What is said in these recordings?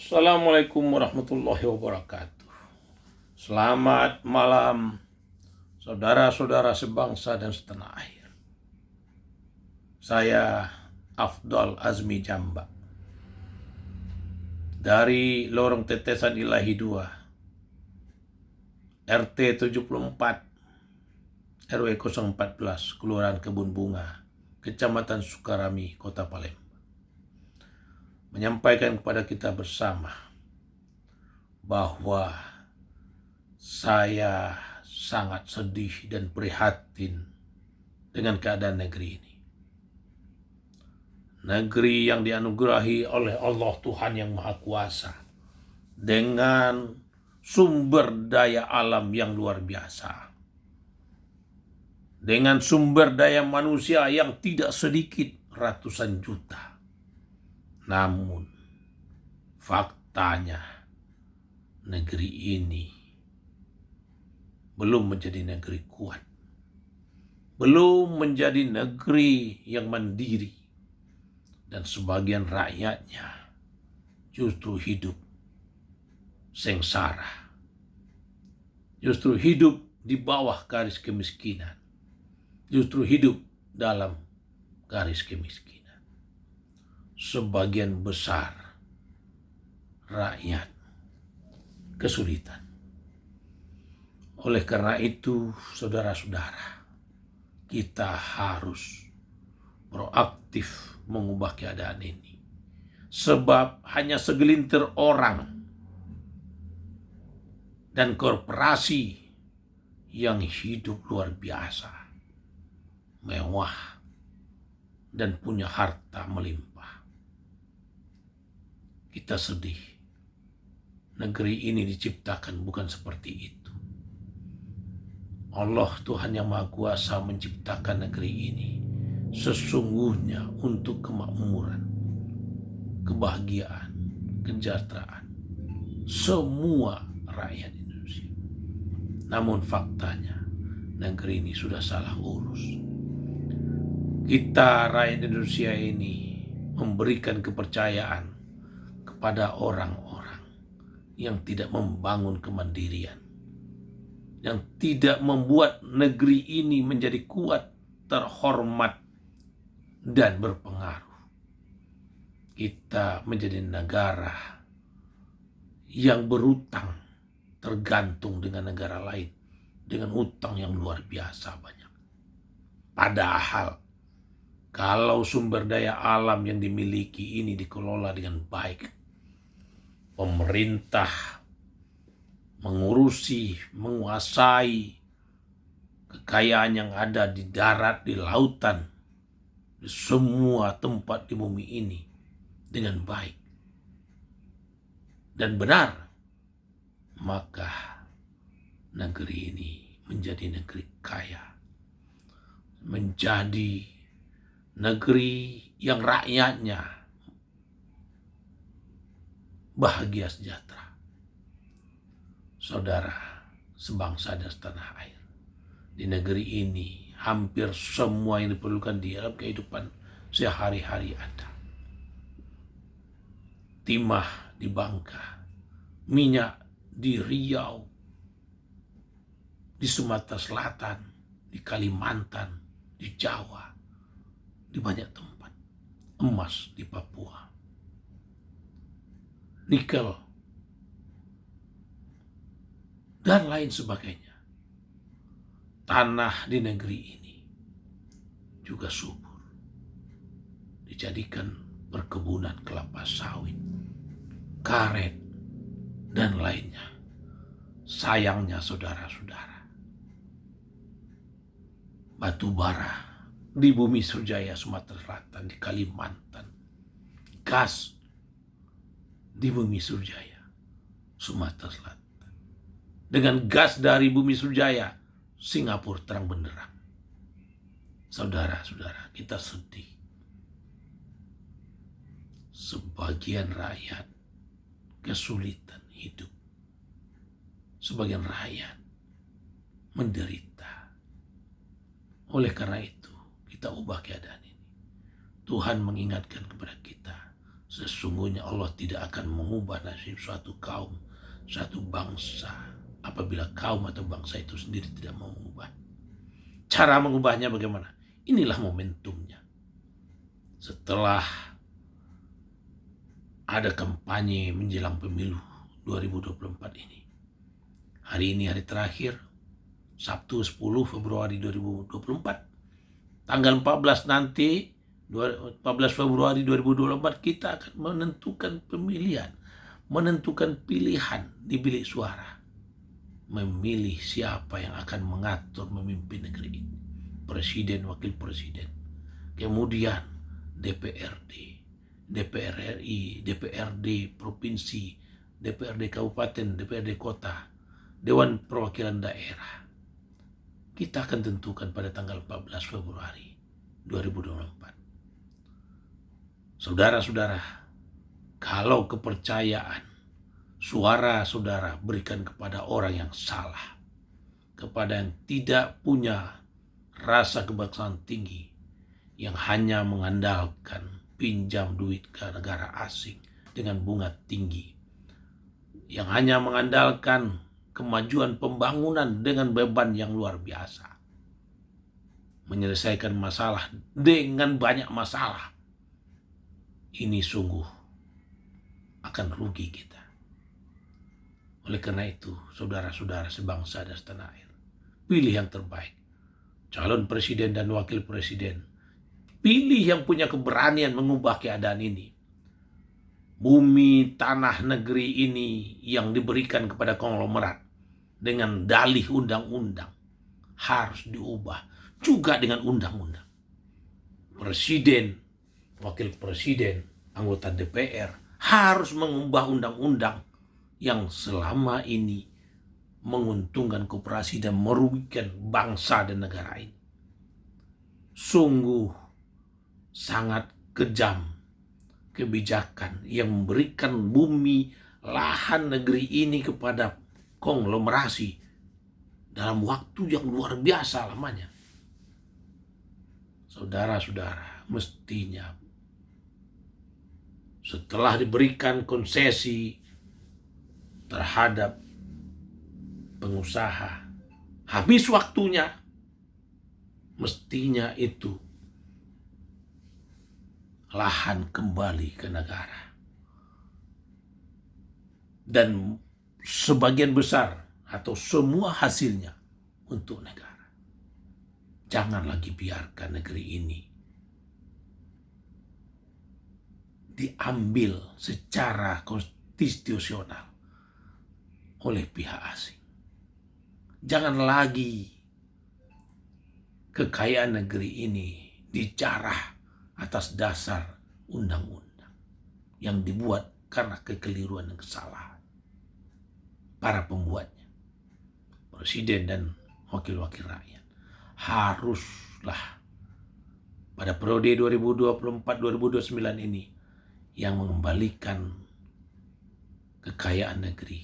Assalamualaikum warahmatullahi wabarakatuh. Selamat malam, saudara-saudara sebangsa dan setanah air. Saya Afdal Azmi Jamba dari Lorong Tetesan Ilahi 2, RT 74, RW 014, Kelurahan Kebun Bunga, Kecamatan Sukarami, Kota Palembang, menyampaikan kepada kita bersama bahwa saya sangat sedih dan prihatin dengan keadaan negeri ini. Negeri yang dianugerahi oleh Allah Tuhan Yang Maha Kuasa dengan sumber daya alam yang luar biasa, dengan sumber daya manusia yang tidak sedikit, ratusan juta. Namun faktanya negeri ini belum menjadi negeri kuat, belum menjadi negeri yang mandiri, dan sebagian rakyatnya justru hidup sengsara, justru hidup di bawah garis kemiskinan, justru hidup dalam garis kemiskinan. Sebagian besar rakyat kesulitan. Oleh karena itu, saudara-saudara, kita harus proaktif mengubah keadaan ini. Sebab hanya segelintir orang dan korporasi yang hidup luar biasa, mewah, dan punya harta melimpah. Kita sedih. Negeri ini diciptakan bukan seperti itu. Allah Tuhan Yang Maha Kuasa menciptakan negeri ini sesungguhnya untuk kemakmuran, kebahagiaan, kesejahteraan semua rakyat Indonesia. Namun faktanya negeri ini sudah salah urus. Kita rakyat Indonesia ini memberikan kepercayaan kepada orang-orang yang tidak membangun kemandirian, yang tidak membuat negeri ini menjadi kuat, terhormat, dan berpengaruh. Kita menjadi negara yang berutang, tergantung dengan negara lain, dengan utang yang luar biasa banyak. Padahal kalau sumber daya alam yang dimiliki ini dikelola dengan baik, pemerintah menguasai kekayaan yang ada di darat, di lautan, di semua tempat di bumi ini dengan baik dan benar, maka negeri ini menjadi negeri kaya, menjadi negeri yang rakyatnya bahagia sejahtera. Saudara sebangsa dan setanah air, di negeri ini hampir semua yang diperlukan di dalam kehidupan sehari-hari ada. Timah di Bangka, minyak di Riau, di Sumatera Selatan, di Kalimantan, di Jawa, di banyak tempat. Emas di Papua, nikel, dan lain sebagainya. Tanah di negeri ini juga subur, dijadikan perkebunan kelapa sawit, karet, dan lainnya. Sayangnya saudara-saudara, batu bara di Bumi Surjaya, Sumatera Selatan, di Kalimantan, gas di Bumi Surjaya, Sumatera Selatan. Dengan gas dari Bumi Surjaya, Singapura terang benderang. Saudara-saudara, kita sedih. Sebagian rakyat kesulitan hidup. Sebagian rakyat menderita. Oleh karena itu, kita ubah keadaan ini. Tuhan mengingatkan kepada kita, Sesungguhnya Allah tidak akan mengubah nasib suatu kaum, suatu bangsa, apabila kaum atau bangsa itu sendiri tidak mau mengubah. Cara mengubahnya bagaimana? Inilah momentumnya. Setelah ada kampanye menjelang pemilu 2024 ini. Hari ini hari terakhir, Sabtu 10 Februari 2024. Tanggal 14 nanti, 14 Februari 2024, kita akan menentukan pemilihan, menentukan pilihan di bilik suara. Memilih siapa yang akan mengatur memimpin negeri ini. Presiden, wakil presiden. Kemudian DPRD. DPR RI, DPRD provinsi, DPRD kabupaten, DPRD kota, Dewan Perwakilan Daerah. Kita akan tentukan pada tanggal 14 Februari 2024. Saudara-saudara, kalau kepercayaan suara saudara berikan kepada orang yang salah, kepada yang tidak punya rasa kebangsaan tinggi, yang hanya mengandalkan pinjam duit ke negara asing dengan bunga tinggi, yang hanya mengandalkan kemajuan pembangunan dengan beban yang luar biasa, menyelesaikan masalah dengan banyak masalah, ini sungguh akan rugi kita. Oleh karena itu, saudara-saudara sebangsa dan setanah air, pilih yang terbaik. Calon presiden dan wakil presiden, pilih yang punya keberanian mengubah keadaan ini. Bumi, tanah negeri ini yang diberikan kepada konglomerat dengan dalih undang-undang harus diubah juga dengan undang-undang. Presiden, wakil presiden, anggota DPR harus mengubah undang-undang yang selama ini menguntungkan koperasi dan merugikan bangsa dan negara ini. Sungguh sangat kejam kebijakan yang memberikan bumi, lahan negeri ini kepada konglomerasi dalam waktu yang luar biasa lamanya. Saudara-saudara, mestinya setelah diberikan konsesi terhadap pengusaha, habis waktunya, mestinya itu lahan kembali ke negara. Dan sebagian besar atau semua hasilnya untuk negara. Jangan lagi biarkan negeri ini diambil secara konstitusional oleh pihak asing. Jangan lagi kekayaan negeri ini dijarah atas dasar undang-undang yang dibuat karena kekeliruan dan kesalahan para pembuatnya, presiden dan wakil-wakil rakyat. Haruslah pada periode 2024-2029 ini yang mengembalikan kekayaan negeri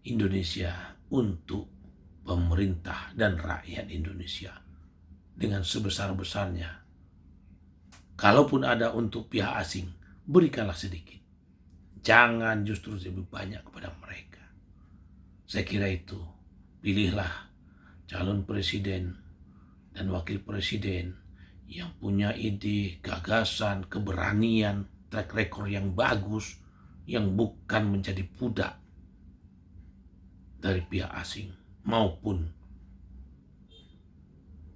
Indonesia untuk pemerintah dan rakyat Indonesia dengan sebesar-besarnya. Kalaupun ada untuk pihak asing, berikanlah sedikit. Jangan justru lebih banyak kepada mereka. Saya kira itu. Pilihlah calon presiden dan wakil presiden yang punya ide, gagasan, keberanian, track record yang bagus, yang bukan menjadi budak dari pihak asing maupun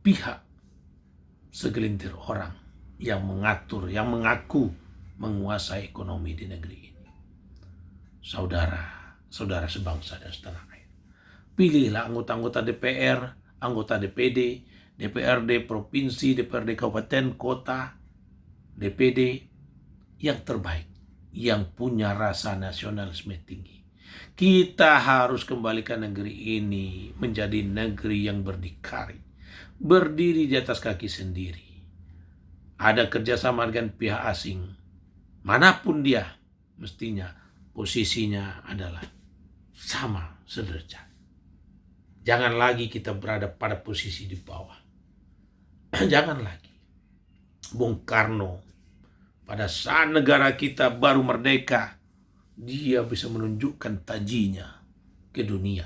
pihak segelintir orang yang mengatur, yang mengaku menguasai ekonomi di negeri ini. Saudara sebangsa dan setanah air, pilihlah anggota-anggota DPR, anggota DPD, DPRD provinsi, DPRD kabupaten, kota, DPD yang terbaik, yang punya rasa nasionalisme tinggi. Kita harus kembalikan negeri ini menjadi negeri yang berdikari, berdiri di atas kaki sendiri. Ada kerjasama dengan pihak asing, manapun dia, mestinya posisinya adalah sama sederajat. Jangan lagi kita berada pada posisi di bawah. Jangan lagi. Bung Karno pada saat negara kita baru merdeka, dia bisa menunjukkan tajinya ke dunia.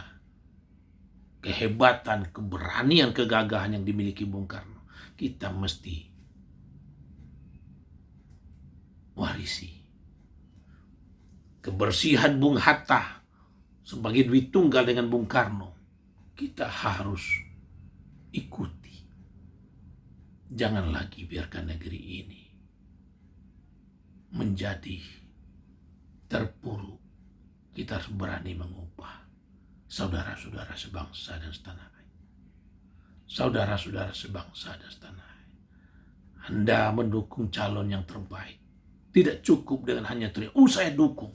Kehebatan, keberanian, kegagahan yang dimiliki Bung Karno, kita mesti warisi. Kebersihan Bung Hatta sebagai Dwi Tunggal dengan Bung Karno, kita harus ikuti. Jangan lagi biarkan negeri ini menjadi terpuruk. Kita harus berani mengubah. Saudara-saudara sebangsa dan setanah air. Saudara-saudara sebangsa dan setanah air. Anda mendukung calon yang terbaik. Tidak cukup dengan hanya teriak, saya dukung.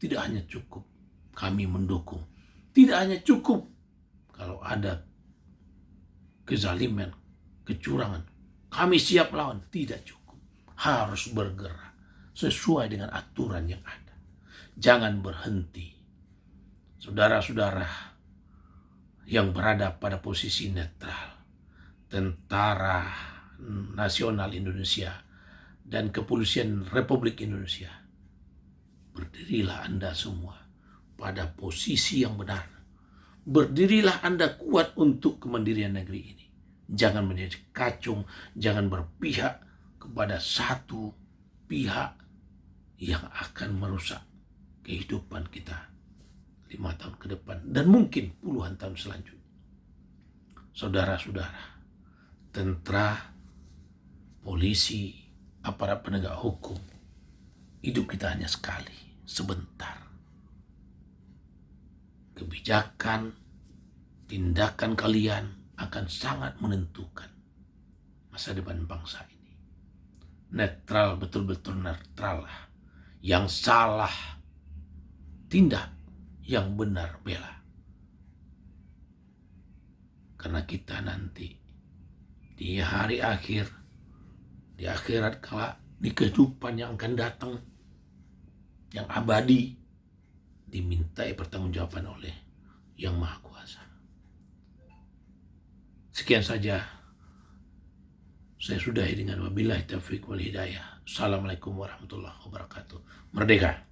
Tidak hanya cukup kami mendukung. Tidak hanya cukup kalau ada kezaliman, kecurangan, kami siap lawan. Tidak cukup. Harus bergerak sesuai dengan aturan yang ada. Jangan berhenti. Saudara-saudara yang berada pada posisi netral, Tentara Nasional Indonesia dan Kepolisian Republik Indonesia, berdirilah Anda semua pada posisi yang benar. Berdirilah Anda kuat untuk kemandirian negeri ini. Jangan menjadi kacung, jangan berpihak kepada satu pihak yang akan merusak kehidupan kita 5 tahun ke depan dan mungkin puluhan tahun selanjutnya. Saudara-saudara, tentara, polisi, aparat penegak hukum, hidup kita hanya sekali, sebentar. Kebijakan, tindakan kalian akan sangat menentukan masa depan bangsa ini. Netral, betul-betul netral lah. Yang salah tindak, yang benar bela. Karena kita nanti di hari akhir, di akhirat kelak, di kehidupan yang akan datang, yang abadi, dimintai pertanggungjawaban oleh Yang Maha Kuasa. Sekian saja. Saya sudahi dengan wabillahi taufiq wal hidayah. Assalamualaikum warahmatullahi wabarakatuh. Merdeka!